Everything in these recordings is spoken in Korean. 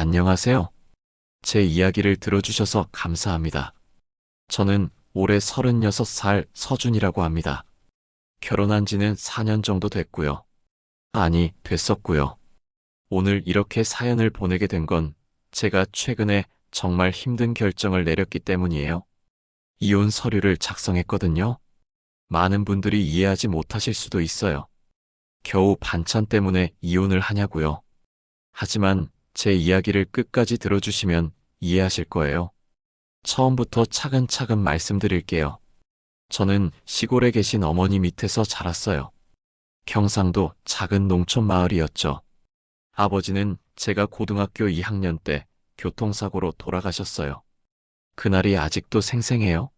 안녕하세요. 제 이야기를 들어주셔서 감사합니다. 저는 올해 36살 서준이라고 합니다. 결혼한 지는 4년 정도 됐고요. 아니, 됐었고요. 오늘 이렇게 사연을 보내게 된 건 제가 최근에 정말 힘든 결정을 내렸기 때문이에요. 이혼 서류를 작성했거든요. 많은 분들이 이해하지 못하실 수도 있어요. 겨우 반찬 때문에 이혼을 하냐고요. 하지만 제 이야기를 끝까지 들어주시면 이해하실 거예요. 처음부터 차근차근 말씀드릴게요. 저는 시골에 계신 어머니 밑에서 자랐어요. 경상도 작은 농촌 마을이었죠. 아버지는 제가 고등학교 2학년 때 교통사고로 돌아가셨어요. 그날이 아직도 생생해요.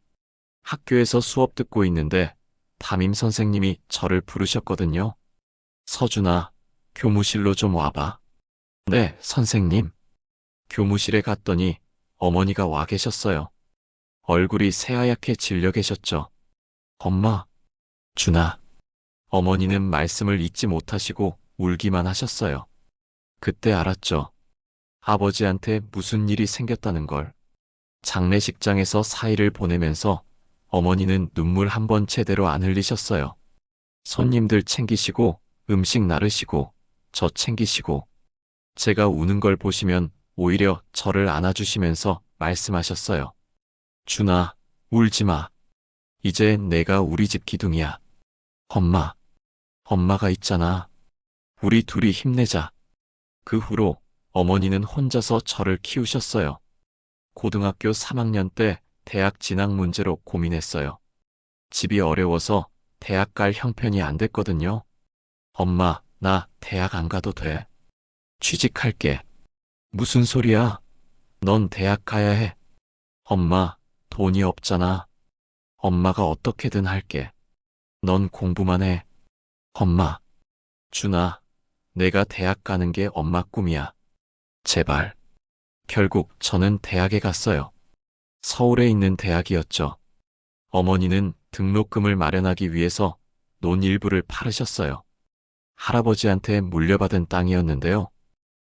학교에서 수업 듣고 있는데 담임 선생님이 저를 부르셨거든요. 서준아, 교무실로 좀 와봐. 네, 선생님. 교무실에 갔더니 어머니가 와 계셨어요. 얼굴이 새하얗게 질려 계셨죠. 엄마, 준아. 어머니는 말씀을 잇지 못하시고 울기만 하셨어요. 그때 알았죠. 아버지한테 무슨 일이 생겼다는 걸. 장례식장에서 사의를 보내면서 어머니는 눈물 한 번 제대로 안 흘리셨어요. 손님들 챙기시고 음식 나르시고 저 챙기시고 제가 우는 걸 보시면 오히려 저를 안아주시면서 말씀하셨어요. 준아, 울지 마. 이제 내가 우리 집 기둥이야. 엄마, 엄마가 있잖아. 우리 둘이 힘내자. 그 후로 어머니는 혼자서 저를 키우셨어요. 고등학교 3학년 때 대학 진학 문제로 고민했어요. 집이 어려워서 대학 갈 형편이 안 됐거든요. 엄마, 나 대학 안 가도 돼. 취직할게. 무슨 소리야? 넌 대학 가야 해. 엄마, 돈이 없잖아. 엄마가 어떻게든 할게. 넌 공부만 해. 엄마, 준아, 내가 대학 가는 게 엄마 꿈이야. 제발. 결국 저는 대학에 갔어요. 서울에 있는 대학이었죠. 어머니는 등록금을 마련하기 위해서 논 일부를 팔으셨어요. 할아버지한테 물려받은 땅이었는데요.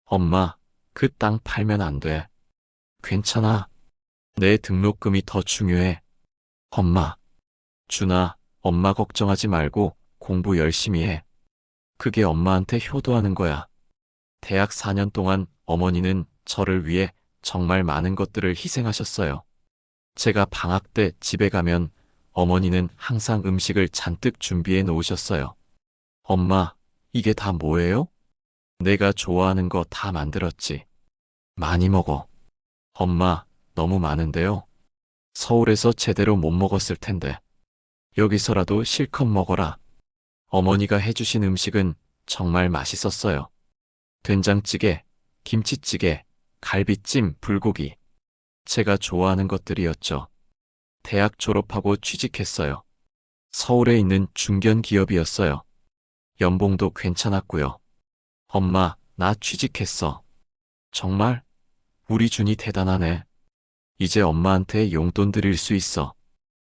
엄마, 그 땅 팔면 안 돼. 괜찮아. 내 등록금이 더 중요해. 엄마, 준아, 엄마 걱정하지 말고 공부 열심히 해. 그게 엄마한테 효도하는 거야. 대학 4년 동안 어머니는 저를 위해 정말 많은 것들을 희생하셨어요. 제가 방학 때 집에 가면 어머니는 항상 음식을 잔뜩 준비해 놓으셨어요. 엄마, 이게 다 뭐예요? 내가 좋아하는 거 다 만들었지. 많이 먹어. 엄마, 너무 많은데요. 서울에서 제대로 못 먹었을 텐데. 여기서라도 실컷 먹어라. 어머니가 해주신 음식은 정말 맛있었어요. 된장찌개, 김치찌개, 갈비찜, 불고기. 제가 좋아하는 것들이었죠. 대학 졸업하고 취직했어요. 서울에 있는 중견 기업이었어요. 연봉도 괜찮았고요. 엄마, 나 취직했어. 정말? 우리 준이 대단하네. 이제 엄마한테 용돈 드릴 수 있어.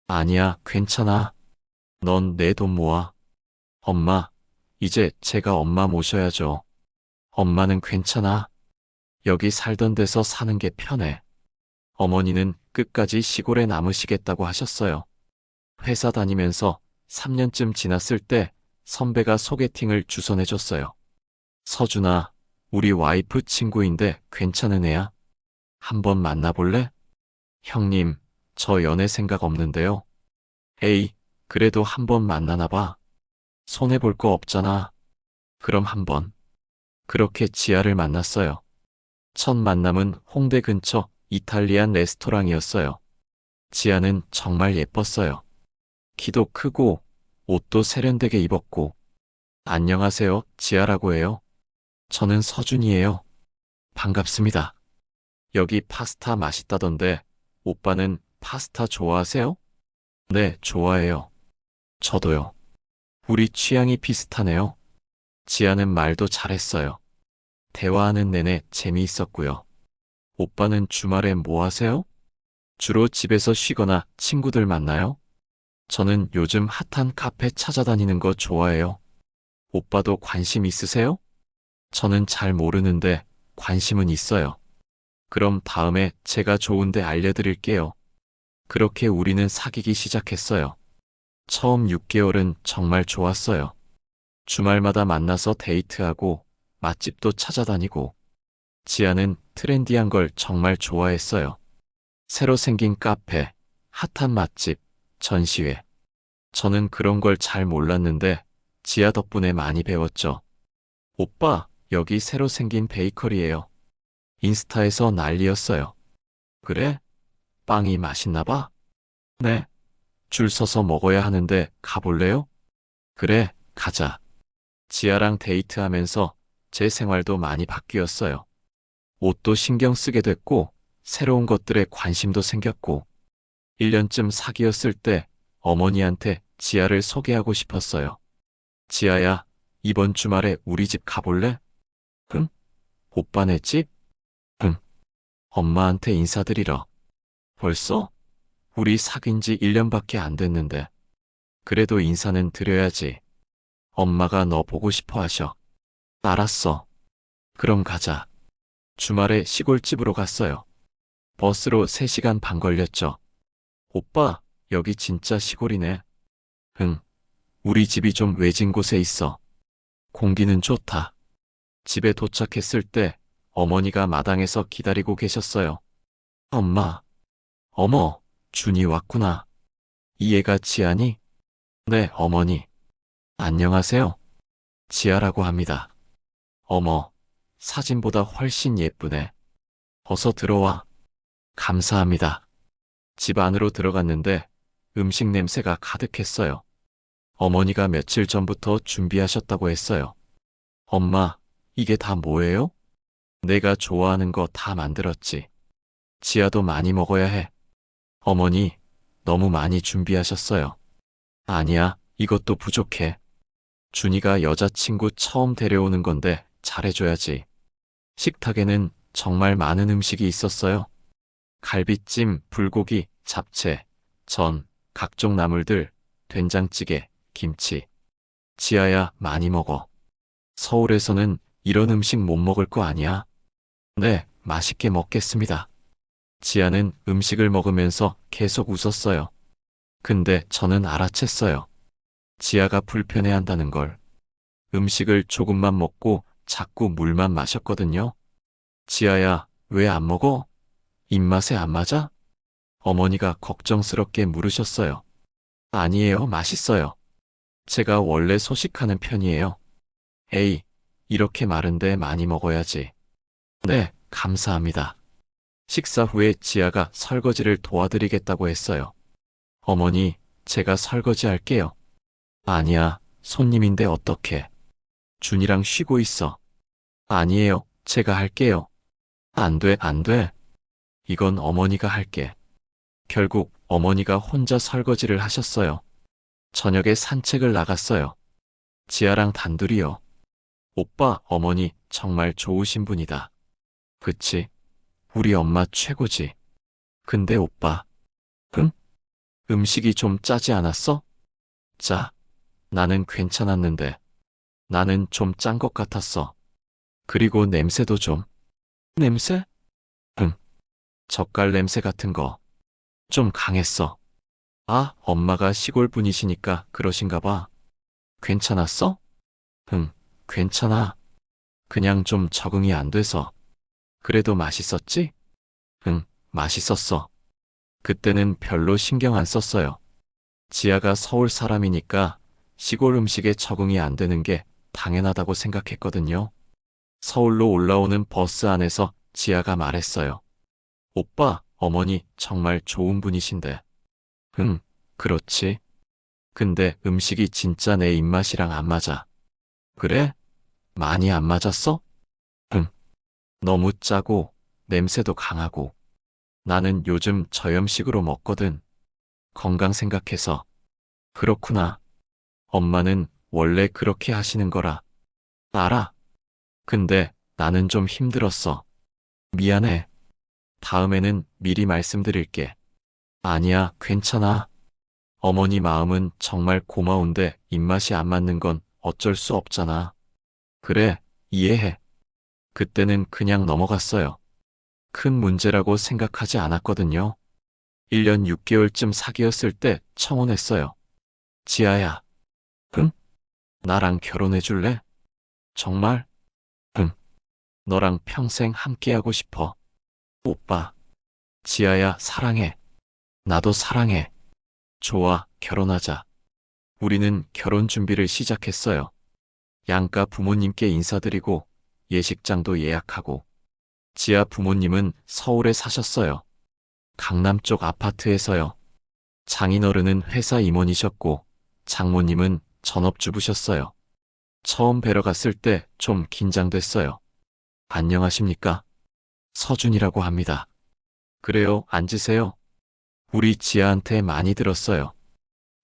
아니야, 괜찮아. 넌 내 돈 모아. 엄마, 이제 제가 엄마 모셔야죠. 엄마는 괜찮아. 여기 살던 데서 사는 게 편해. 어머니는 끝까지 시골에 남으시겠다고 하셨어요. 회사 다니면서 3년쯤 지났을 때 선배가 소개팅을 주선해줬어요. 서준아, 우리 와이프 친구인데 괜찮은 애야? 한번 만나볼래? 형님, 저 연애 생각 없는데요. 에이, 그래도 한번 만나나 봐. 손해볼 거 없잖아. 그럼 한번. 그렇게 지아를 만났어요. 첫 만남은 홍대 근처 이탈리안 레스토랑이었어요. 지아는 정말 예뻤어요. 키도 크고 옷도 세련되게 입었고. 안녕하세요, 지아라고 해요. 저는 서준이에요. 반갑습니다. 여기 파스타 맛있다던데 오빠는 파스타 좋아하세요? 네, 좋아해요. 저도요. 우리 취향이 비슷하네요. 지아는 말도 잘했어요. 대화하는 내내 재미있었고요. 오빠는 주말에 뭐 하세요? 주로 집에서 쉬거나 친구들 만나요? 저는 요즘 핫한 카페 찾아다니는 거 좋아해요. 오빠도 관심 있으세요? 저는 잘 모르는데 관심은 있어요. 그럼 다음에 제가 좋은데 알려드릴게요. 그렇게 우리는 사귀기 시작했어요. 처음 6개월은 정말 좋았어요. 주말마다 만나서 데이트하고 맛집도 찾아다니고 지아는 트렌디한 걸 정말 좋아했어요. 새로 생긴 카페, 핫한 맛집, 전시회. 저는 그런 걸 잘 몰랐는데 지아 덕분에 많이 배웠죠. 오빠, 여기 새로 생긴 베이커리예요. 인스타에서 난리였어요. 그래? 빵이 맛있나 봐? 네. 줄 서서 먹어야 하는데 가볼래요? 그래, 가자. 지아랑 데이트하면서 제 생활도 많이 바뀌었어요. 옷도 신경 쓰게 됐고, 새로운 것들에 관심도 생겼고, 1년쯤 사귀었을 때 어머니한테 지아를 소개하고 싶었어요. 지아야, 이번 주말에 우리 집 가볼래? 응? 오빠네 집? 응. 엄마한테 인사드리러. 벌써? 우리 사귄 지 1년밖에 안 됐는데. 그래도 인사는 드려야지. 엄마가 너 보고 싶어 하셔. 알았어. 그럼 가자. 주말에 시골집으로 갔어요. 버스로 3시간 반 걸렸죠. 오빠, 여기 진짜 시골이네. 응. 우리 집이 좀 외진 곳에 있어. 공기는 좋다. 집에 도착했을 때 어머니가 마당에서 기다리고 계셨어요. 엄마. 어머, 준이 왔구나. 이 애가 지아니? 네, 어머니. 안녕하세요. 지아라고 합니다. 어머, 사진보다 훨씬 예쁘네. 어서 들어와. 감사합니다. 집 안으로 들어갔는데 음식 냄새가 가득했어요. 어머니가 며칠 전부터 준비하셨다고 했어요. 엄마, 이게 다 뭐예요? 내가 좋아하는 거 다 만들었지. 지아도 많이 먹어야 해. 어머니, 너무 많이 준비하셨어요. 아니야, 이것도 부족해. 준이가 여자친구 처음 데려오는 건데 잘해줘야지. 식탁에는 정말 많은 음식이 있었어요. 갈비찜, 불고기, 잡채, 전, 각종 나물들, 된장찌개, 김치. 지아야, 많이 먹어. 서울에서는 이런 음식 못 먹을 거 아니야? 네, 맛있게 먹겠습니다. 지아는 음식을 먹으면서 계속 웃었어요. 근데 저는 알아챘어요. 지아가 불편해한다는 걸. 음식을 조금만 먹고 자꾸 물만 마셨거든요. 지아야, 왜 안 먹어? 입맛에 안 맞아? 어머니가 걱정스럽게 물으셨어요. 아니에요, 맛있어요. 제가 원래 소식하는 편이에요. 에이, 이렇게 마른데 많이 먹어야지. 네, 감사합니다. 식사 후에 지아가 설거지를 도와드리겠다고 했어요. 어머니, 제가 설거지 할게요. 아니야, 손님인데 어떡해. 준이랑 쉬고 있어. 아니에요, 제가 할게요. 안 돼, 안 돼. 이건 어머니가 할게. 결국 어머니가 혼자 설거지를 하셨어요. 저녁에 산책을 나갔어요. 지아랑 단둘이요. 오빠, 어머니 정말 좋으신 분이다. 그치? 우리 엄마 최고지. 근데 오빠, 응? 음식이 좀 짜지 않았어? 짜. 나는 괜찮았는데. 나는 좀 짠 것 같았어. 그리고 냄새도 좀. 냄새? 응. 젓갈 냄새 같은 거. 좀 강했어. 아, 엄마가 시골 분이시니까 그러신가 봐. 괜찮았어? 응, 괜찮아. 그냥 좀 적응이 안 돼서. 그래도 맛있었지? 응, 맛있었어. 그때는 별로 신경 안 썼어요. 지아가 서울 사람이니까 시골 음식에 적응이 안 되는 게 당연하다고 생각했거든요. 서울로 올라오는 버스 안에서 지아가 말했어요. 오빠, 어머니 정말 좋은 분이신데. 응, 그렇지. 근데 음식이 진짜 내 입맛이랑 안 맞아. 그래? 많이 안 맞았어? 응. 너무 짜고 냄새도 강하고. 나는 요즘 저염식으로 먹거든. 건강 생각해서. 그렇구나. 엄마는 원래 그렇게 하시는 거라. 알아. 근데 나는 좀 힘들었어. 미안해. 다음에는 미리 말씀드릴게. 아니야, 괜찮아. 어머니 마음은 정말 고마운데 입맛이 안 맞는 건 어쩔 수 없잖아. 그래, 이해해. 그때는 그냥 넘어갔어요. 큰 문제라고 생각하지 않았거든요. 1년 6개월쯤 사귀었을 때 청혼했어요. 지아야. 응? 나랑 결혼해 줄래? 정말? 응. 너랑 평생 함께하고 싶어. 오빠. 지아야, 사랑해. 나도 사랑해. 좋아, 결혼하자. 우리는 결혼 준비를 시작했어요. 양가 부모님께 인사드리고 예식장도 예약하고. 지아 부모님은 서울에 사셨어요. 강남 쪽 아파트에서요. 장인어른은 회사 임원이셨고 장모님은 전업주부셨어요. 처음 뵈러 갔을 때 좀 긴장됐어요. 안녕하십니까? 서준이라고 합니다. 그래요, 앉으세요. 우리 지아한테 많이 들었어요.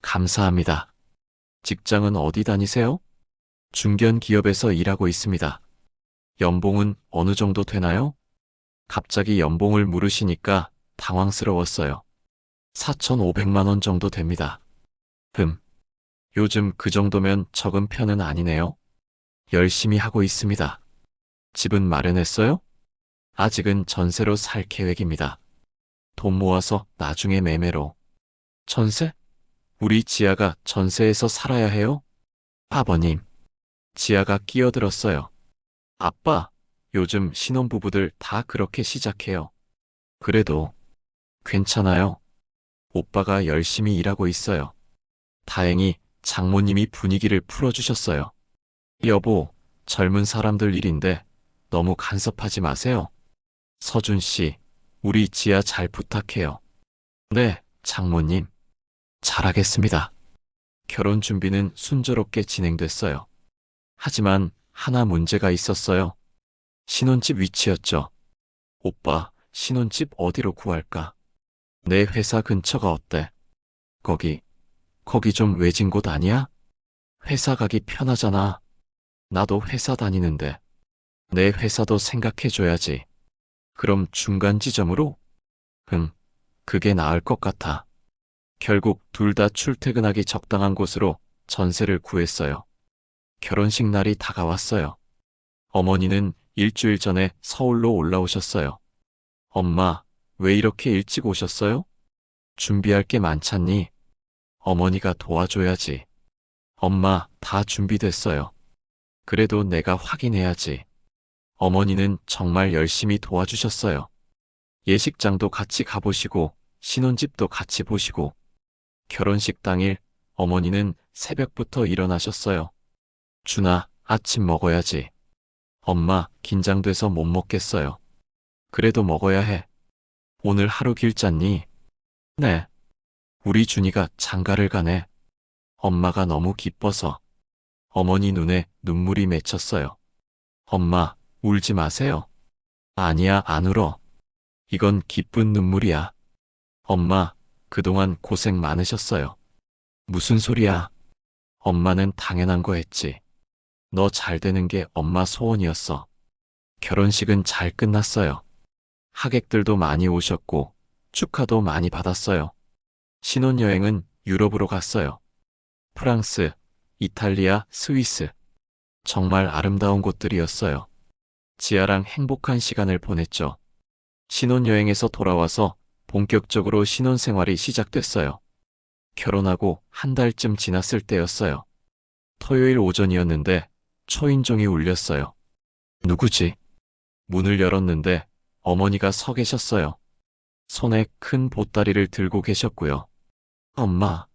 감사합니다. 직장은 어디 다니세요? 중견 기업에서 일하고 있습니다. 연봉은 어느 정도 되나요? 갑자기 연봉을 물으시니까 당황스러웠어요. 4,500만 원 정도 됩니다. 요즘 그 정도면 적은 편은 아니네요. 열심히 하고 있습니다. 집은 마련했어요? 아직은 전세로 살 계획입니다. 돈 모아서 나중에 매매로. 전세? 우리 지아가 전세에서 살아야 해요? 아버님. 지아가 끼어들었어요. 아빠, 요즘 신혼부부들 다 그렇게 시작해요. 그래도 괜찮아요. 오빠가 열심히 일하고 있어요. 다행히 장모님이 분위기를 풀어주셨어요. 여보, 젊은 사람들 일인데 너무 간섭하지 마세요. 서준 씨, 우리 지아 잘 부탁해요. 네, 장모님. 잘하겠습니다. 결혼 준비는 순조롭게 진행됐어요. 하지만 하나 문제가 있었어요. 신혼집 위치였죠. 오빠, 신혼집 어디로 구할까? 내 회사 근처가 어때? 거기 좀 외진 곳 아니야? 회사 가기 편하잖아. 나도 회사 다니는데. 내 회사도 생각해줘야지. 그럼 중간 지점으로? 그게 나을 것 같아. 결국 둘 다 출퇴근하기 적당한 곳으로 전세를 구했어요. 결혼식 날이 다가왔어요. 어머니는 일주일 전에 서울로 올라오셨어요. 엄마, 왜 이렇게 일찍 오셨어요? 준비할 게 많잖니? 어머니가 도와줘야지. 엄마, 다 준비됐어요. 그래도 내가 확인해야지. 어머니는 정말 열심히 도와주셨어요. 예식장도 같이 가보시고, 신혼집도 같이 보시고. 결혼식 당일 어머니는 새벽부터 일어나셨어요. 준아, 아침 먹어야지. 엄마, 긴장돼서 못 먹겠어요. 그래도 먹어야 해. 오늘 하루 길잖니? 네. 우리 준이가 장가를 가네. 엄마가 너무 기뻐서. 어머니 눈에 눈물이 맺혔어요. 엄마, 울지 마세요. 아니야, 안 울어. 이건 기쁜 눈물이야. 엄마, 그동안 고생 많으셨어요. 무슨 소리야? 엄마는 당연한 거 했지. 너 잘 되는 게 엄마 소원이었어. 결혼식은 잘 끝났어요. 하객들도 많이 오셨고 축하도 많이 받았어요. 신혼여행은 유럽으로 갔어요. 프랑스, 이탈리아, 스위스. 정말 아름다운 곳들이었어요. 지아랑 행복한 시간을 보냈죠. 신혼여행에서 돌아와서 본격적으로 신혼생활이 시작됐어요. 결혼하고 한 달쯤 지났을 때였어요. 토요일 오전이었는데 초인종이 울렸어요. 누구지? 문을 열었는데 어머니가 서 계셨어요. 손에 큰 보따리를 들고 계셨고요. 엄마,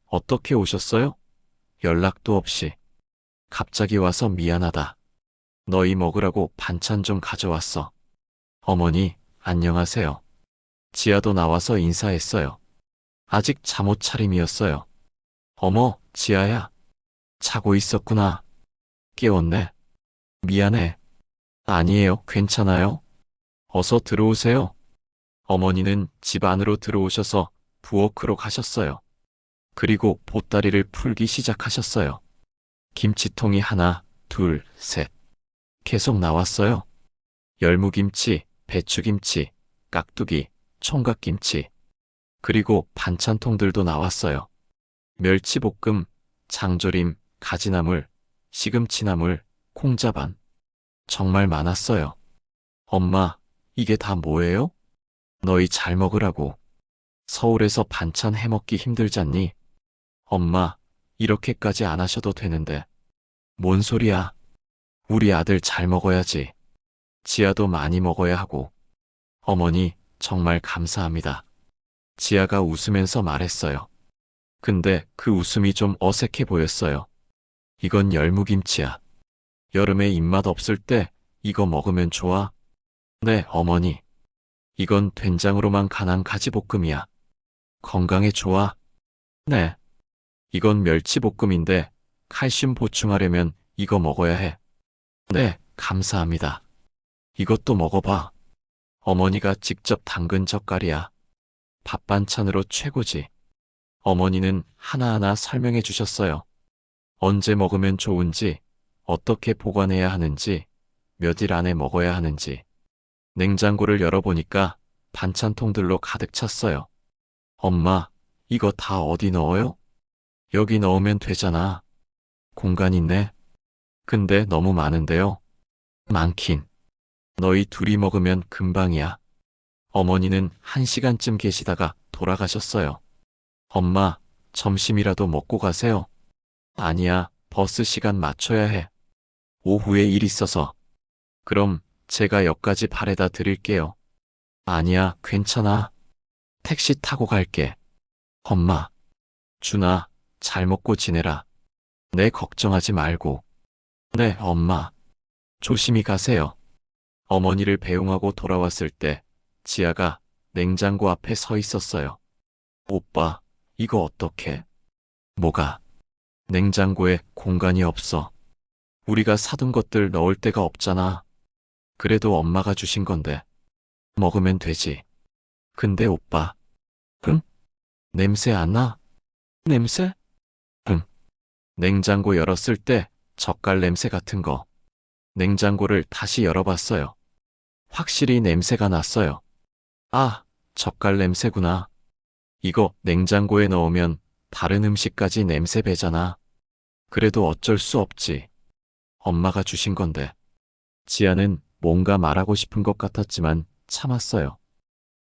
어떻게 오셨어요? 연락도 없이. 갑자기 와서 미안하다. 너희 먹으라고 반찬 좀 가져왔어. 어머니, 안녕하세요. 지아도 나와서 인사했어요. 아직 잠옷 차림이었어요. 어머, 지아야. 자고 있었구나. 깨웠네. 미안해. 아니에요, 괜찮아요. 어서 들어오세요. 어머니는 집 안으로 들어오셔서 부엌으로 가셨어요. 그리고 보따리를 풀기 시작하셨어요. 김치통이 하나, 둘, 셋. 계속 나왔어요. 열무김치, 배추김치, 깍두기, 총각김치. 그리고 반찬통들도 나왔어요. 멸치볶음, 장조림, 가지나물, 시금치나물, 콩자반. 정말 많았어요. 엄마, 이게 다 뭐예요? 너희 잘 먹으라고. 서울에서 반찬 해먹기 힘들잖니? 엄마, 이렇게까지 안 하셔도 되는데. 뭔 소리야? 우리 아들 잘 먹어야지. 지아도 많이 먹어야 하고. 어머니, 정말 감사합니다. 지아가 웃으면서 말했어요. 근데 그 웃음이 좀 어색해 보였어요. 이건 열무김치야. 여름에 입맛 없을 때 이거 먹으면 좋아? 네, 어머니. 이건 된장으로만 간한 가지볶음이야. 건강에 좋아? 네. 이건 멸치볶음인데 칼슘 보충하려면 이거 먹어야 해. 네, 감사합니다. 이것도 먹어봐. 어머니가 직접 담근 젓갈이야. 밥 반찬으로 최고지. 어머니는 하나하나 설명해 주셨어요. 언제 먹으면 좋은지, 어떻게 보관해야 하는지, 몇 일 안에 먹어야 하는지. 냉장고를 열어보니까 반찬통들로 가득 찼어요. 엄마, 이거 다 어디 넣어요? 여기 넣으면 되잖아. 공간 있네. 근데 너무 많은데요. 많긴. 너희 둘이 먹으면 금방이야. 어머니는 1시간쯤 계시다가 돌아가셨어요. 엄마, 점심이라도 먹고 가세요. 아니야, 버스 시간 맞춰야 해. 오후에 일 있어서. 그럼 제가 역까지 바래다 드릴게요. 아니야, 괜찮아. 택시 타고 갈게. 엄마, 준아, 잘 먹고 지내라. 내 걱정하지 말고. 네, 엄마. 조심히 가세요. 어머니를 배웅하고 돌아왔을 때 지아가 냉장고 앞에 서 있었어요. 오빠, 이거 어떡해? 뭐가? 냉장고에 공간이 없어. 우리가 사둔 것들 넣을 데가 없잖아. 그래도 엄마가 주신 건데. 먹으면 되지. 근데 오빠. 응? 냄새 안 나? 냄새? 응. 냉장고 열었을 때 젓갈 냄새 같은 거. 냉장고를 다시 열어봤어요. 확실히 냄새가 났어요. 아, 젓갈 냄새구나. 이거 냉장고에 넣으면 다른 음식까지 냄새 배잖아. 그래도 어쩔 수 없지. 엄마가 주신 건데. 지아는 뭔가 말하고 싶은 것 같았지만 참았어요.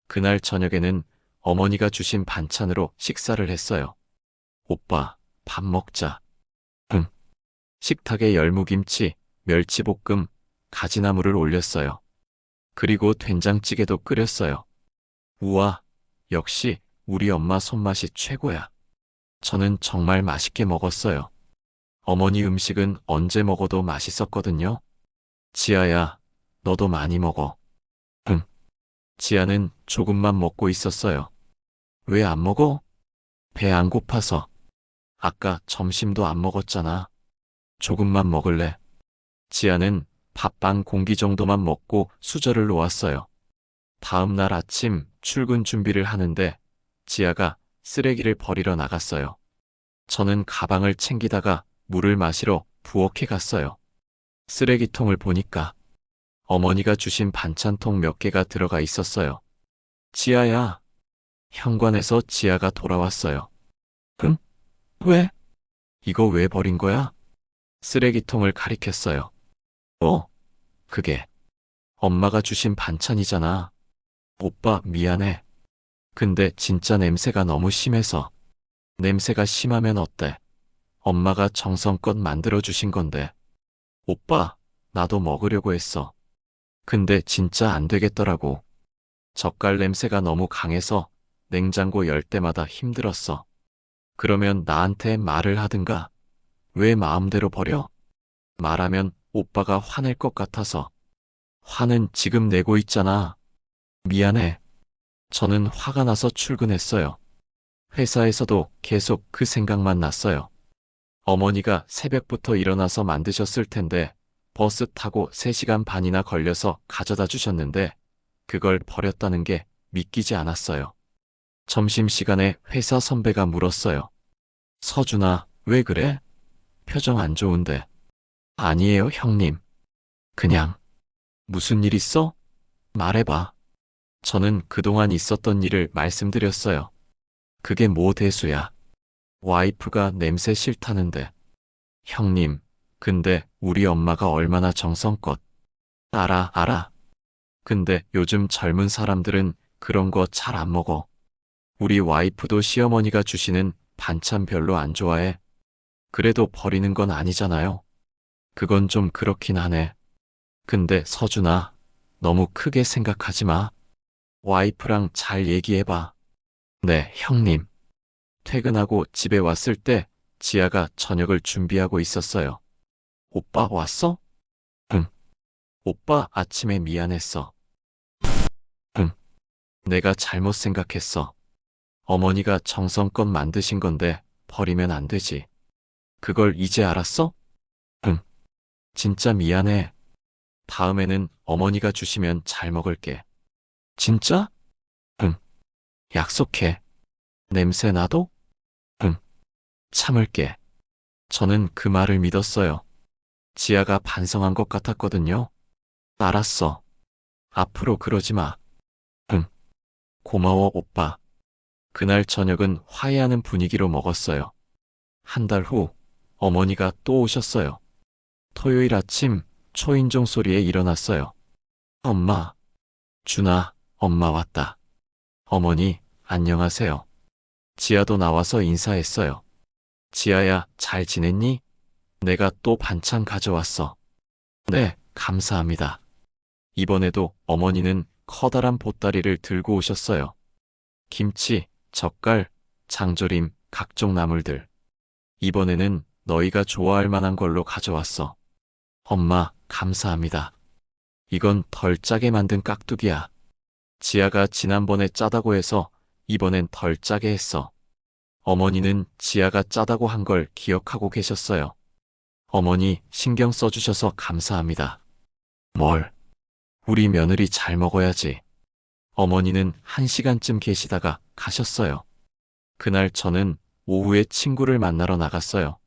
그날 저녁에는 어머니가 주신 반찬으로 식사를 했어요. 오빠, 밥 먹자. 응. 식탁에 열무김치, 멸치볶음, 가지나물을 올렸어요. 그리고 된장찌개도 끓였어요. 우와, 역시 우리 엄마 손맛이 최고야. 저는 정말 맛있게 먹었어요. 어머니 음식은 언제 먹어도 맛있었거든요. 지아야, 너도 많이 먹어. 응. 지아는 조금만 먹고 있었어요. 왜 안 먹어? 배 안 고파서. 아까 점심도 안 먹었잖아. 조금만 먹을래. 지아는 밥 반 공기 정도만 먹고 수저를 놓았어요. 다음 날 아침 출근 준비를 하는데 지아가 쓰레기를 버리러 나갔어요. 저는 가방을 챙기다가 물을 마시러 부엌에 갔어요. 쓰레기통을 보니까 어머니가 주신 반찬통 몇 개가 들어가 있었어요. 지아야. 현관에서 지아가 돌아왔어요. 응? 왜? 이거 왜 버린 거야? 쓰레기통을 가리켰어요. 그게 엄마가 주신 반찬이잖아. 오빠 미안해. 근데 진짜 냄새가 너무 심해서. 냄새가 심하면 어때? 엄마가 정성껏 만들어 주신 건데. 오빠, 나도 먹으려고 했어. 근데 진짜 안 되겠더라고. 젓갈 냄새가 너무 강해서 냉장고 열 때마다 힘들었어. 그러면 나한테 말을 하든가. 왜 마음대로 버려? 말하면 오빠가 화낼 것 같아서. 화는 지금 내고 있잖아. 미안해. 저는 화가 나서 출근했어요. 회사에서도 계속 그 생각만 났어요. 어머니가 새벽부터 일어나서 만드셨을 텐데 버스 타고 3시간 반이나 걸려서 가져다 주셨는데 그걸 버렸다는 게 믿기지 않았어요. 점심시간에 회사 선배가 물었어요. 서준아, 왜 그래? 표정 안 좋은데. 아니에요, 형님. 그냥. 무슨 일 있어? 말해봐. 저는 그동안 있었던 일을 말씀드렸어요. 그게 뭐 대수야. 와이프가 냄새 싫다는데. 형님, 근데 우리 엄마가 얼마나 정성껏 알아, 알아. 근데 요즘 젊은 사람들은 그런 거 잘 안 먹어. 우리 와이프도 시어머니가 주시는 반찬 별로 안 좋아해. 그래도 버리는 건 아니잖아요. 그건 좀 그렇긴 하네. 근데 서준아, 너무 크게 생각하지 마. 와이프랑 잘 얘기해봐. 네, 형님. 퇴근하고 집에 왔을 때 지아가 저녁을 준비하고 있었어요. 오빠 왔어? 응. 오빠 아침에 미안했어. 응. 내가 잘못 생각했어. 어머니가 정성껏 만드신 건데 버리면 안 되지. 그걸 이제 알았어? 응. 진짜 미안해. 다음에는 어머니가 주시면 잘 먹을게. 진짜? 응. 약속해. 냄새 나도? 응. 참을게. 저는 그 말을 믿었어요. 지아가 반성한 것 같았거든요. 알았어. 앞으로 그러지 마. 응. 고마워, 오빠. 그날 저녁은 화해하는 분위기로 먹었어요. 한 달 후, 어머니가 또 오셨어요. 토요일 아침, 초인종 소리에 일어났어요. 엄마, 준아, 엄마 왔다. 어머니, 안녕하세요. 지아도 나와서 인사했어요. 지아야, 잘 지냈니? 내가 또 반찬 가져왔어. 네, 감사합니다. 이번에도 어머니는 커다란 보따리를 들고 오셨어요. 김치, 젓갈, 장조림, 각종 나물들. 이번에는 너희가 좋아할 만한 걸로 가져왔어. 엄마, 감사합니다. 이건 덜 짜게 만든 깍두기야. 지아가 지난번에 짜다고 해서 이번엔 덜 짜게 했어. 어머니는 지아가 짜다고 한 걸 기억하고 계셨어요. 어머니 신경 써주셔서 감사합니다. 뭘? 우리 며느리 잘 먹어야지. 어머니는 1시간쯤 계시다가 가셨어요. 그날 저는 오후에 친구를 만나러 나갔어요.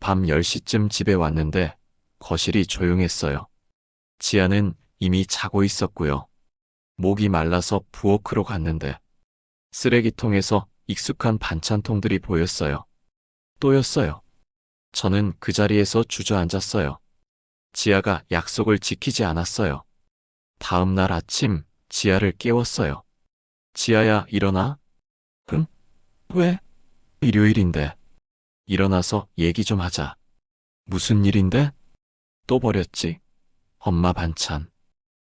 밤 10시쯤 집에 왔는데 거실이 조용했어요. 지아는 이미 자고 있었고요. 목이 말라서 부엌으로 갔는데 쓰레기통에서 익숙한 반찬통들이 보였어요. 또였어요. 저는 그 자리에서 주저앉았어요. 지아가 약속을 지키지 않았어요. 다음 날 아침 지아를 깨웠어요. 지아야, 일어나? 응? 왜? 일요일인데. 일어나서 얘기 좀 하자. 무슨 일인데? 또 버렸지? 엄마 반찬.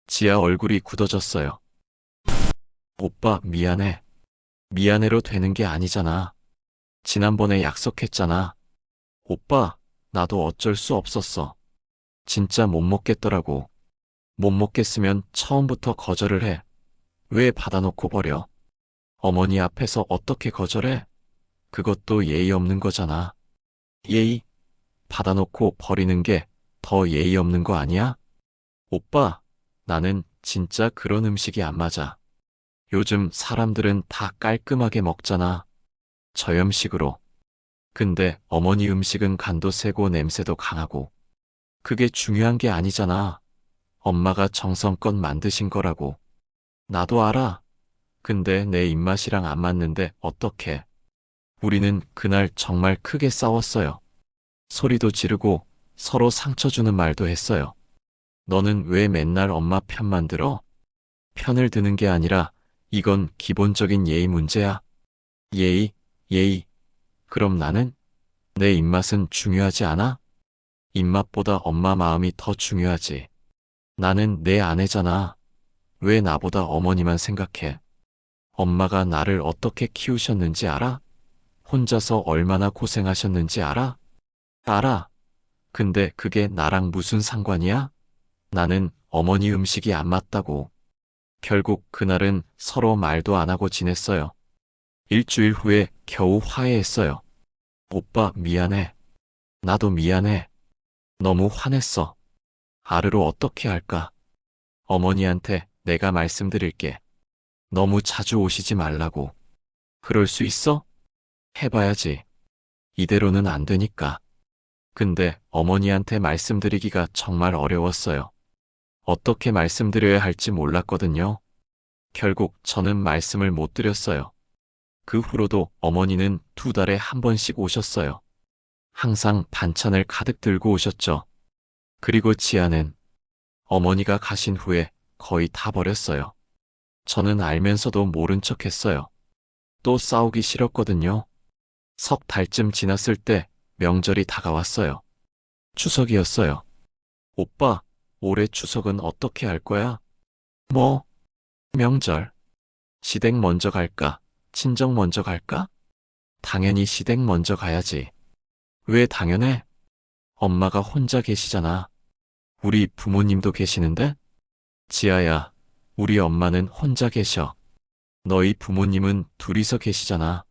지아 얼굴이 굳어졌어요. 오빠, 미안해. 미안해로 되는 게 아니잖아. 지난번에 약속했잖아. 오빠, 나도 어쩔 수 없었어. 진짜 못 먹겠더라고. 못 먹겠으면 처음부터 거절을 해. 왜 받아놓고 버려? 어머니 앞에서 어떻게 거절해? 그것도 예의 없는 거잖아. 예의? 받아놓고 버리는 게 더 예의 없는 거 아니야? 오빠, 나는 진짜 그런 음식이 안 맞아. 요즘 사람들은 다 깔끔하게 먹잖아. 저염식으로. 근데 어머니 음식은 간도 세고 냄새도 강하고. 그게 중요한 게 아니잖아. 엄마가 정성껏 만드신 거라고. 나도 알아. 근데 내 입맛이랑 안 맞는데 어떡해. 우리는 그날 정말 크게 싸웠어요. 소리도 지르고 서로 상처 주는 말도 했어요. 너는 왜 맨날 엄마 편만 들어? 편을 드는 게 아니라 이건 기본적인 예의 문제야. 예의, 예의. 그럼 나는? 내 입맛은 중요하지 않아? 입맛보다 엄마 마음이 더 중요하지. 나는 내 아내잖아. 왜 나보다 어머니만 생각해? 엄마가 나를 어떻게 키우셨는지 알아? 혼자서 얼마나 고생하셨는지 알아? 알아. 근데 그게 나랑 무슨 상관이야? 나는 어머니 음식이 안 맞다고. 결국 그날은 서로 말도 안 하고 지냈어요. 일주일 후에 겨우 화해했어요. 오빠, 미안해. 나도 미안해. 너무 화냈어. 아르로 어떻게 할까? 어머니한테 내가 말씀드릴게. 너무 자주 오시지 말라고. 그럴 수 있어? 해봐야지. 이대로는 안 되니까. 근데 어머니한테 말씀드리기가 정말 어려웠어요. 어떻게 말씀드려야 할지 몰랐거든요. 결국 저는 말씀을 못 드렸어요. 그 후로도 어머니는 2달에 한 번씩 오셨어요. 항상 반찬을 가득 들고 오셨죠. 그리고 지아는 어머니가 가신 후에 거의 다 버렸어요. 저는 알면서도 모른 척 했어요. 또 싸우기 싫었거든요. 석 달쯤 지났을 때 명절이 다가왔어요. 추석이었어요. 오빠, 올해 추석은 어떻게 할 거야? 뭐, 명절. 시댁 먼저 갈까? 친정 먼저 갈까? 당연히 시댁 먼저 가야지. 왜 당연해? 엄마가 혼자 계시잖아. 우리 부모님도 계시는데? 지아야, 우리 엄마는 혼자 계셔. 너희 부모님은 둘이서 계시잖아.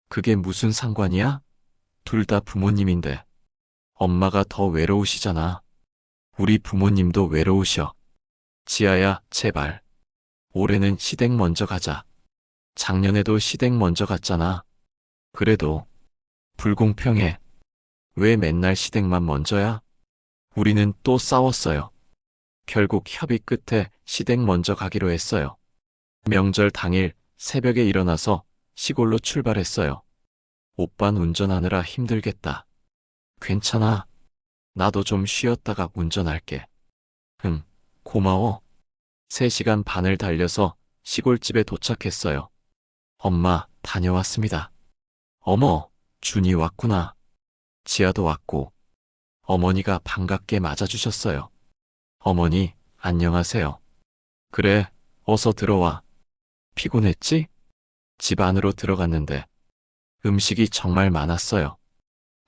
그게 무슨 상관이야? 둘 다 부모님인데. 엄마가 더 외로우시잖아. 우리 부모님도 외로우셔. 지아야, 제발. 올해는 시댁 먼저 가자. 작년에도 시댁 먼저 갔잖아. 그래도 불공평해. 왜 맨날 시댁만 먼저야? 우리는 또 싸웠어요. 결국 협의 끝에 시댁 먼저 가기로 했어요. 명절 당일 새벽에 일어나서 시골로 출발했어요. 오빤 운전하느라 힘들겠다. 괜찮아. 나도 좀 쉬었다가 운전할게. 응, 고마워. 3시간 반을 달려서 시골집에 도착했어요. 엄마, 다녀왔습니다. 어머, 준이 왔구나. 지아도 왔고. 어머니가 반갑게 맞아주셨어요. 어머니, 안녕하세요. 그래, 어서 들어와. 피곤했지? 집 안으로 들어갔는데 음식이 정말 많았어요.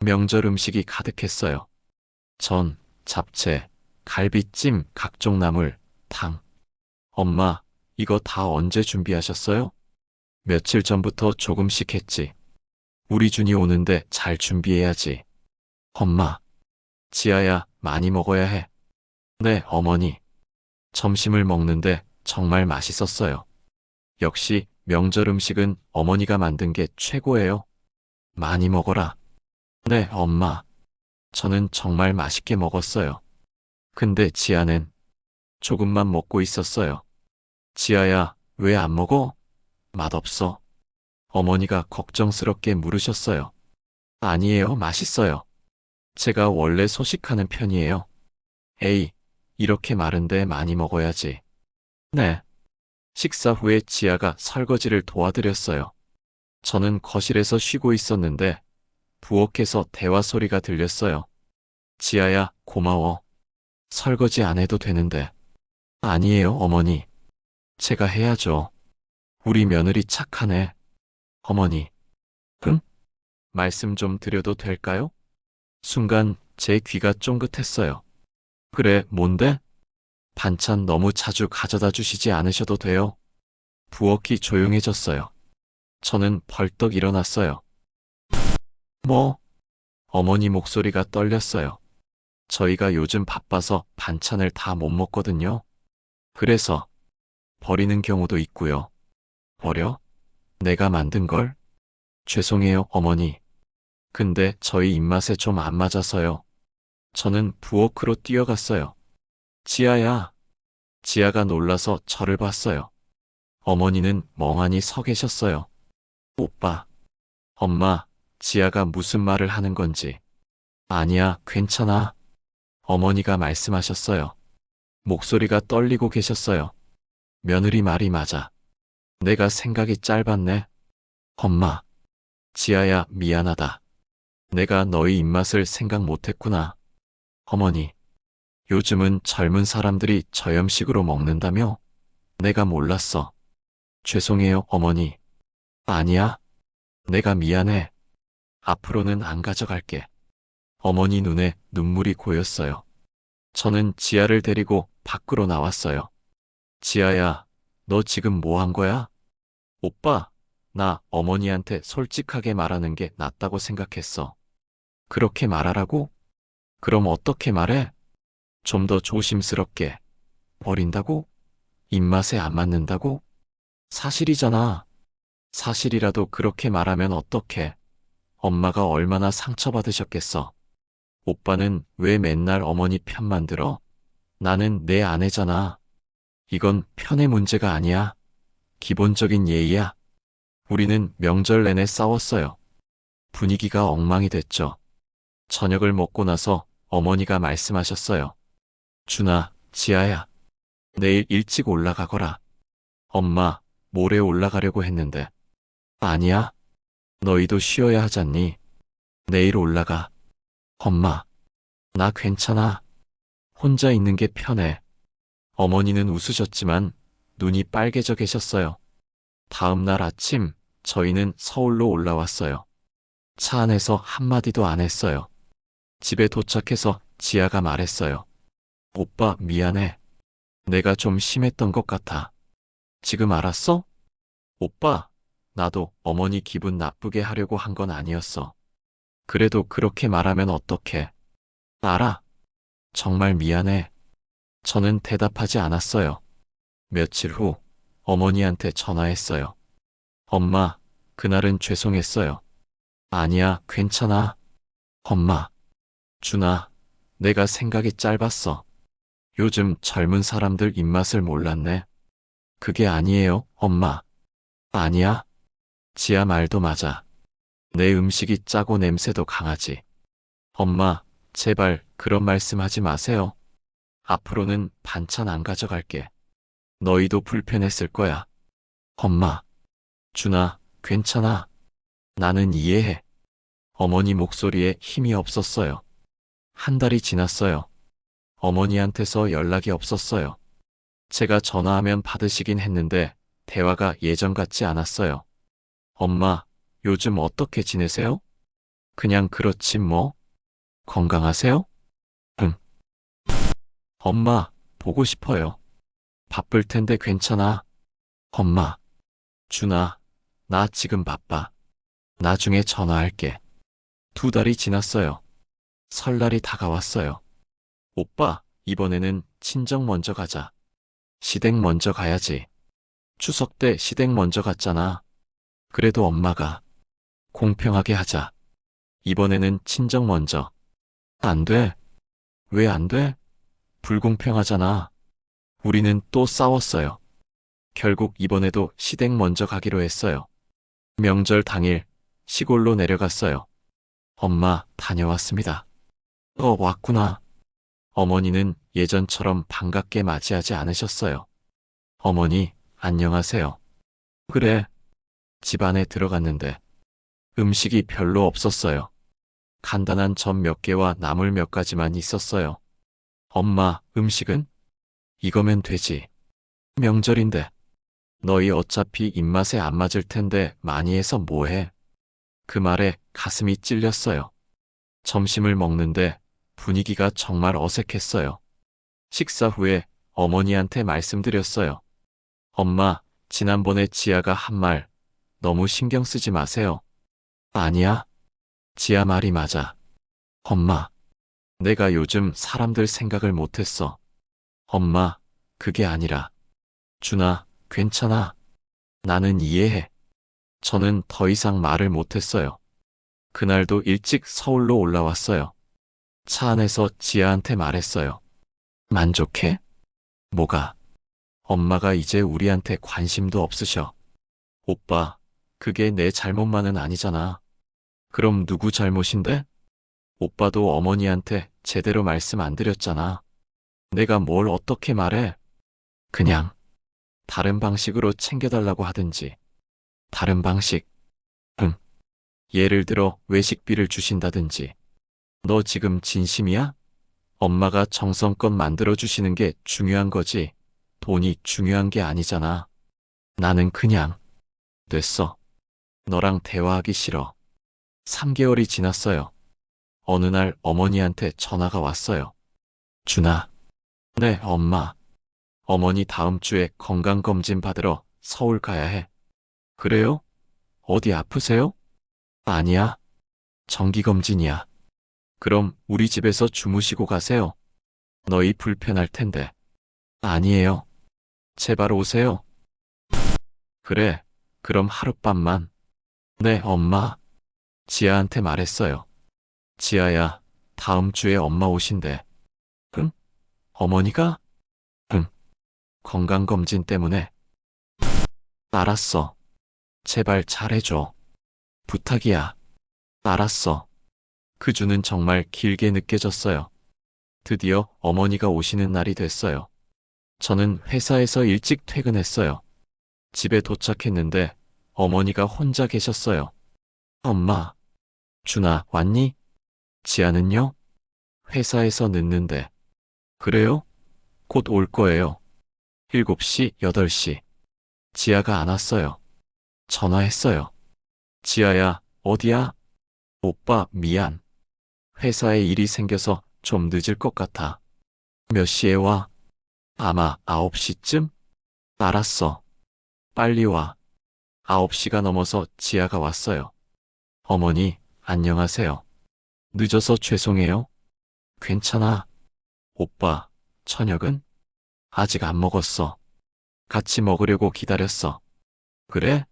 명절 음식이 가득했어요. 전, 잡채, 갈비찜, 각종 나물, 탕. 엄마, 이거 다 언제 준비하셨어요? 며칠 전부터 조금씩 했지. 우리 준이 오는데 잘 준비해야지. 엄마, 지아야, 많이 먹어야 해. 네, 어머니. 점심을 먹는데 정말 맛있었어요. 역시 명절 음식은 어머니가 만든 게 최고예요. 많이 먹어라. 네, 엄마. 저는 정말 맛있게 먹었어요. 근데 지아는 조금만 먹고 있었어요. 지아야, 왜 안 먹어? 맛없어. 어머니가 걱정스럽게 물으셨어요. 아니에요, 맛있어요. 제가 원래 소식하는 편이에요. 에이, 이렇게 마른데 많이 먹어야지. 네. 식사 후에 지아가 설거지를 도와드렸어요. 저는 거실에서 쉬고 있었는데 부엌에서 대화 소리가 들렸어요. 지아야, 고마워. 설거지 안 해도 되는데. 아니에요, 어머니. 제가 해야죠. 우리 며느리 착하네. 어머니. 응? 말씀 좀 드려도 될까요? 순간 제 귀가 쫑긋했어요. 그래, 뭔데? 반찬 너무 자주 가져다 주시지 않으셔도 돼요. 부엌이 조용해졌어요. 저는 벌떡 일어났어요. 뭐? 어머니 목소리가 떨렸어요. 저희가 요즘 바빠서 반찬을 다 못 먹거든요. 그래서 버리는 경우도 있고요. 버려? 내가 만든 걸? 죄송해요, 어머니. 근데 저희 입맛에 좀 안 맞아서요. 저는 부엌으로 뛰어갔어요. 지아야. 지아가 놀라서 저를 봤어요. 어머니는 멍하니 서 계셨어요. 오빠. 엄마, 지아가 무슨 말을 하는 건지. 아니야, 괜찮아. 어머니가 말씀하셨어요. 목소리가 떨리고 계셨어요. 며느리 말이 맞아. 내가 생각이 짧았네. 엄마. 지아야, 미안하다. 내가 너희 입맛을 생각 못했구나. 어머니. 요즘은 젊은 사람들이 저염식으로 먹는다며? 내가 몰랐어. 죄송해요, 어머니. 아니야. 내가 미안해. 앞으로는 안 가져갈게. 어머니 눈에 눈물이 고였어요. 저는 지아를 데리고 밖으로 나왔어요. 지아야, 너 지금 뭐 한 거야? 오빠, 나 어머니한테 솔직하게 말하는 게 낫다고 생각했어. 그렇게 말하라고? 그럼 어떻게 말해? 좀 더 조심스럽게. 버린다고? 입맛에 안 맞는다고? 사실이잖아. 사실이라도 그렇게 말하면 어떡해. 엄마가 얼마나 상처받으셨겠어. 오빠는 왜 맨날 어머니 편만 들어? 나는 내 아내잖아. 이건 편의 문제가 아니야. 기본적인 예의야. 우리는 명절 내내 싸웠어요. 분위기가 엉망이 됐죠. 저녁을 먹고 나서 어머니가 말씀하셨어요. 준아, 지아야, 내일 일찍 올라가거라. 엄마, 모레 올라가려고 했는데. 아니야. 너희도 쉬어야 하잖니. 내일 올라가. 엄마, 나 괜찮아. 혼자 있는 게 편해. 어머니는 웃으셨지만 눈이 빨개져 계셨어요. 다음 날 아침, 저희는 서울로 올라왔어요. 차 안에서 한마디도 안 했어요. 집에 도착해서 지아가 말했어요. 오빠, 미안해. 내가 좀 심했던 것 같아. 지금 알았어? 오빠, 나도 어머니 기분 나쁘게 하려고 한 건 아니었어. 그래도 그렇게 말하면 어떡해. 알아. 정말 미안해. 저는 대답하지 않았어요. 며칠 후 어머니한테 전화했어요. 엄마, 그날은 죄송했어요. 아니야, 괜찮아. 엄마, 준아, 내가 생각이 짧았어. 요즘 젊은 사람들 입맛을 몰랐네. 그게 아니에요, 엄마. 아니야. 지아 말도 맞아. 내 음식이 짜고 냄새도 강하지. 엄마, 제발 그런 말씀하지 마세요. 앞으로는 반찬 안 가져갈게. 너희도 불편했을 거야. 엄마, 준아, 괜찮아. 나는 이해해. 어머니 목소리에 힘이 없었어요. 한 달이 지났어요. 어머니한테서 연락이 없었어요. 제가 전화하면 받으시긴 했는데 대화가 예전 같지 않았어요. 엄마, 요즘 어떻게 지내세요? 그냥 그렇지 뭐. 건강하세요? 응. 엄마, 보고 싶어요. 바쁠 텐데 괜찮아. 엄마, 준아, 나 지금 바빠. 나중에 전화할게. 2달이 지났어요. 설날이 다가왔어요. 오빠, 이번에는 친정 먼저 가자. 시댁 먼저 가야지. 추석 때 시댁 먼저 갔잖아. 그래도 엄마가 공평하게 하자. 이번에는 친정 먼저. 안 돼. 왜 안 돼? 불공평하잖아. 우리는 또 싸웠어요. 결국 이번에도 시댁 먼저 가기로 했어요. 명절 당일 시골로 내려갔어요. 엄마, 다녀왔습니다. 왔구나. 어머니는 예전처럼 반갑게 맞이하지 않으셨어요. 어머니, 안녕하세요. 그래. 집 안에 들어갔는데 음식이 별로 없었어요. 간단한 전 몇 개와 나물 몇 가지만 있었어요. 엄마, 음식은? 이거면 되지. 명절인데. 너희 어차피 입맛에 안 맞을 텐데 많이 해서 뭐해? 그 말에 가슴이 찔렸어요. 점심을 먹는데 분위기가 정말 어색했어요. 식사 후에 어머니한테 말씀드렸어요. 엄마, 지난번에 지아가 한 말 너무 신경 쓰지 마세요. 아니야. 지아 말이 맞아. 엄마, 내가 요즘 사람들 생각을 못했어. 엄마, 그게 아니라. 준아, 괜찮아. 나는 이해해. 저는 더 이상 말을 못했어요. 그날도 일찍 서울로 올라왔어요. 차 안에서 지아한테 말했어요. 만족해? 뭐가? 엄마가 이제 우리한테 관심도 없으셔. 오빠, 그게 내 잘못만은 아니잖아. 그럼 누구 잘못인데? 오빠도 어머니한테 제대로 말씀 안 드렸잖아. 내가 뭘 어떻게 말해? 그냥 다른 방식으로 챙겨달라고 하든지. 다른 방식. 응. 예를 들어 외식비를 주신다든지. 너 지금 진심이야? 엄마가 정성껏 만들어주시는 게 중요한 거지. 돈이 중요한 게 아니잖아. 나는 그냥 됐어. 너랑 대화하기 싫어. 3개월이 지났어요. 어느 날 어머니한테 전화가 왔어요. 준아. 네, 엄마. 어머니 다음 주에 건강검진 받으러 서울 가야 해. 그래요? 어디 아프세요? 아니야. 정기검진이야. 그럼 우리 집에서 주무시고 가세요. 너희 불편할 텐데. 아니에요. 제발 오세요. 그래. 그럼 하룻밤만. 네, 엄마. 지아한테 말했어요. 지아야, 다음 주에 엄마 오신대. 응? 어머니가? 응. 건강검진 때문에. 알았어. 제발 잘해줘. 부탁이야. 알았어. 그 주는 정말 길게 느껴졌어요. 드디어 어머니가 오시는 날이 됐어요. 저는 회사에서 일찍 퇴근했어요. 집에 도착했는데 어머니가 혼자 계셨어요. 엄마, 준아, 왔니? 지아는요? 회사에서 늦는데. 그래요? 곧 올 거예요. 7시, 8시. 지아가 안 왔어요. 전화했어요. 지아야, 어디야? 오빠, 미안. 회사에 일이 생겨서 좀 늦을 것 같아. 몇 시에 와? 아마 9시쯤? 알았어. 빨리 와. 9시가 넘어서 지아가 왔어요. 어머니, 안녕하세요. 늦어서 죄송해요. 괜찮아. 오빠, 저녁은? 아직 안 먹었어. 같이 먹으려고 기다렸어. 그래?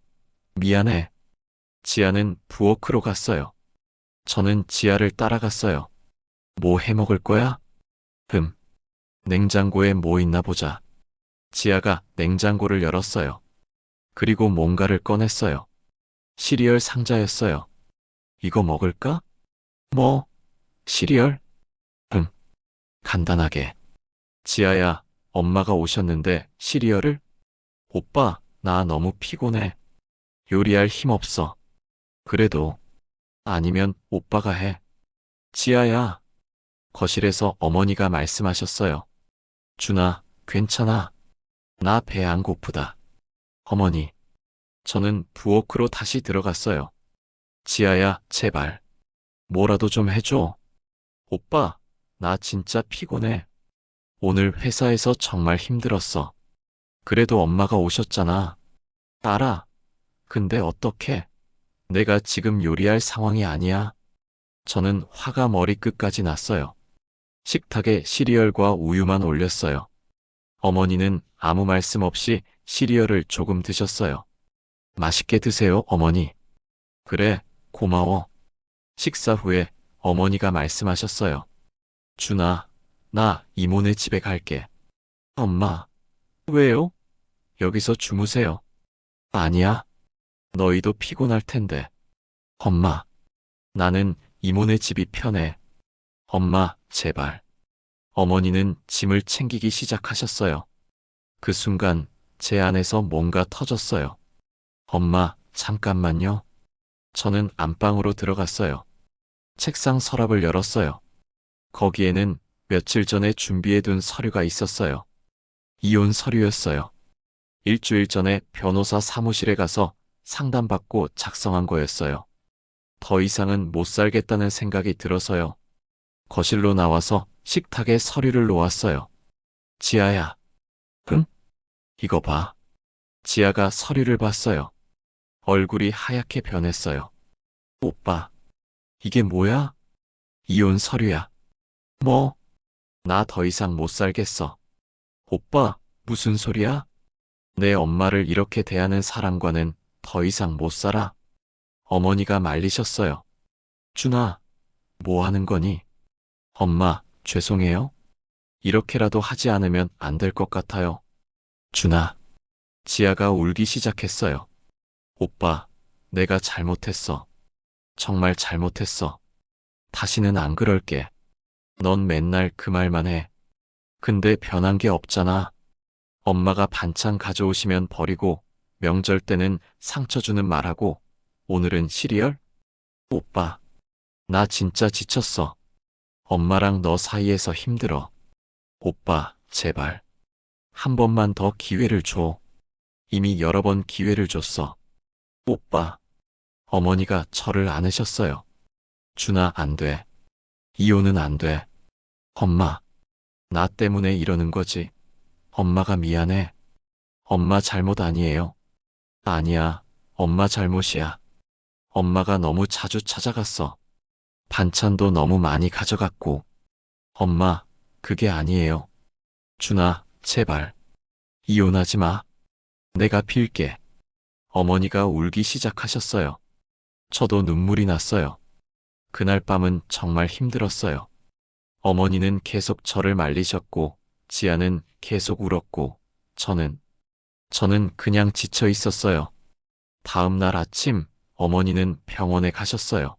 미안해. 지아는 부엌으로 갔어요. 저는 지아를 따라갔어요. 뭐 해 먹을 거야? 냉장고에 뭐 있나 보자. 지아가 냉장고를 열었어요. 그리고 뭔가를 꺼냈어요. 시리얼 상자였어요. 이거 먹을까? 뭐? 시리얼? 간단하게. 지아야, 엄마가 오셨는데 시리얼을? 오빠, 나 너무 피곤해. 요리할 힘 없어. 그래도. 아니면 오빠가 해. 지아야. 거실에서 어머니가 말씀하셨어요. 준아, 괜찮아. 나 배 안 고프다. 어머니. 저는 부엌으로 다시 들어갔어요. 지아야, 제발. 뭐라도 좀 해줘. 오빠, 나 진짜 피곤해. 오늘 회사에서 정말 힘들었어. 그래도 엄마가 오셨잖아. 알아. 근데 어떡해? 내가 지금 요리할 상황이 아니야. 저는 화가 머리끝까지 났어요. 식탁에 시리얼과 우유만 올렸어요. 어머니는 아무 말씀 없이 시리얼을 조금 드셨어요. 맛있게 드세요, 어머니. 그래, 고마워. 식사 후에 어머니가 말씀하셨어요. 준아, 나 이모네 집에 갈게. 엄마, 왜요? 여기서 주무세요. 아니야. 너희도 피곤할 텐데. 엄마, 나는 이모네 집이 편해. 엄마, 제발. 어머니는 짐을 챙기기 시작하셨어요. 그 순간 제 안에서 뭔가 터졌어요. 엄마, 잠깐만요. 저는 안방으로 들어갔어요. 책상 서랍을 열었어요. 거기에는 며칠 전에 준비해둔 서류가 있었어요. 이혼 서류였어요. 일주일 전에 변호사 사무실에 가서 상담받고 작성한 거였어요. 더 이상은 못 살겠다는 생각이 들어서요. 거실로 나와서 식탁에 서류를 놓았어요. 지아야. 응? 이거 봐. 지아가 서류를 봤어요. 얼굴이 하얗게 변했어요. 오빠, 이게 뭐야? 이혼 서류야. 뭐? 나 더 이상 못 살겠어. 오빠, 무슨 소리야? 내 엄마를 이렇게 대하는 사람과는 더 이상 못 살아. 어머니가 말리셨어요. 준아, 뭐 하는 거니? 엄마, 죄송해요. 이렇게라도 하지 않으면 안 될 것 같아요. 준아. 지아가 울기 시작했어요. 오빠, 내가 잘못했어. 정말 잘못했어. 다시는 안 그럴게. 넌 맨날 그 말만 해. 근데 변한 게 없잖아. 엄마가 반찬 가져오시면 버리고, 명절 때는 상처 주는 말하고, 오늘은 시리얼? 오빠, 나 진짜 지쳤어. 엄마랑 너 사이에서 힘들어. 오빠, 제발. 한 번만 더 기회를 줘. 이미 여러 번 기회를 줬어. 오빠. 어머니가 저를 안으셨어요. 준아, 안 돼. 이혼은 안 돼. 엄마. 나 때문에 이러는 거지. 엄마가 미안해. 엄마 잘못 아니에요. 아니야. 엄마 잘못이야. 엄마가 너무 자주 찾아갔어. 반찬도 너무 많이 가져갔고. 엄마, 그게 아니에요. 준아, 제발. 이혼하지 마. 내가 빌게. 어머니가 울기 시작하셨어요. 저도 눈물이 났어요. 그날 밤은 정말 힘들었어요. 어머니는 계속 저를 말리셨고, 지아는 계속 울었고, 저는 그냥 지쳐 있었어요. 다음 날 아침, 어머니는 병원에 가셨어요.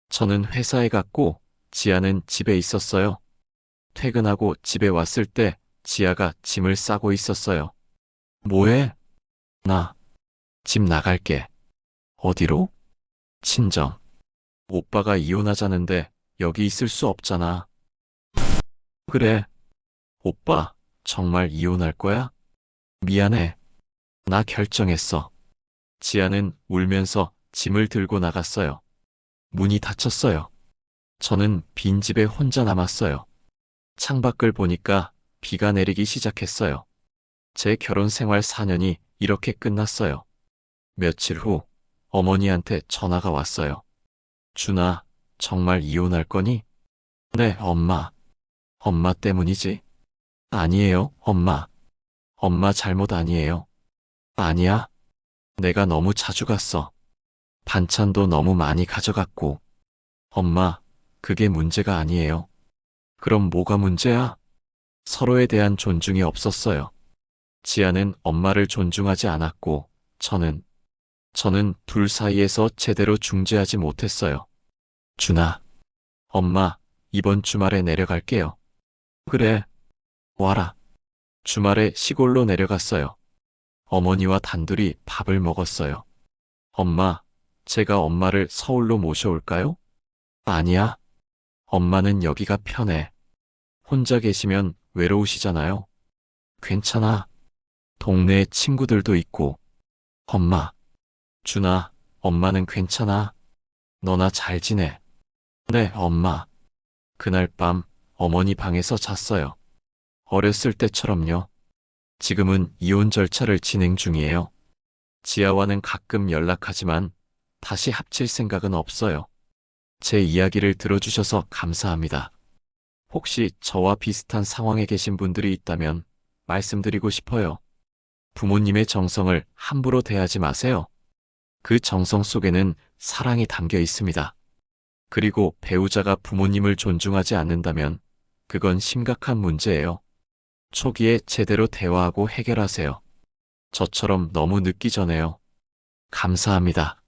저는 회사에 갔고, 지아는 집에 있었어요. 퇴근하고 집에 왔을 때 지아가 짐을 싸고 있었어요. 뭐해? 나 집 나갈게. 어디로? 친정. 오빠가 이혼하자는데 여기 있을 수 없잖아. 그래. 오빠, 정말 이혼할 거야? 미안해. 나 결정했어. 지아는 울면서 짐을 들고 나갔어요. 문이 닫혔어요. 저는 빈집에 혼자 남았어요. 창밖을 보니까 비가 내리기 시작했어요. 제 결혼 생활 4년이 이렇게 끝났어요. 며칠 후 어머니한테 전화가 왔어요. 준아, 정말 이혼할 거니? 네, 엄마. 엄마 때문이지? 아니에요, 엄마. 엄마 잘못 아니에요. 아니야. 내가 너무 자주 갔어. 반찬도 너무 많이 가져갔고. 엄마, 그게 문제가 아니에요. 그럼 뭐가 문제야? 서로에 대한 존중이 없었어요. 지아는 엄마를 존중하지 않았고, 저는 둘 사이에서 제대로 중재하지 못했어요. 준아, 엄마, 이번 주말에 내려갈게요. 그래, 와라. 주말에 시골로 내려갔어요. 어머니와 단둘이 밥을 먹었어요. 엄마, 제가 엄마를 서울로 모셔올까요? 아니야. 엄마는 여기가 편해. 혼자 계시면 외로우시잖아요. 괜찮아. 동네에 친구들도 있고. 엄마, 준아, 엄마는 괜찮아. 너나 잘 지내. 네, 엄마. 그날 밤 어머니 방에서 잤어요. 어렸을 때처럼요. 지금은 이혼 절차를 진행 중이에요. 지아와는 가끔 연락하지만 다시 합칠 생각은 없어요. 제 이야기를 들어주셔서 감사합니다. 혹시 저와 비슷한 상황에 계신 분들이 있다면 말씀드리고 싶어요. 부모님의 정성을 함부로 대하지 마세요. 그 정성 속에는 사랑이 담겨 있습니다. 그리고 배우자가 부모님을 존중하지 않는다면 그건 심각한 문제예요. 초기에 제대로 대화하고 해결하세요. 저처럼 너무 늦기 전에요. 감사합니다.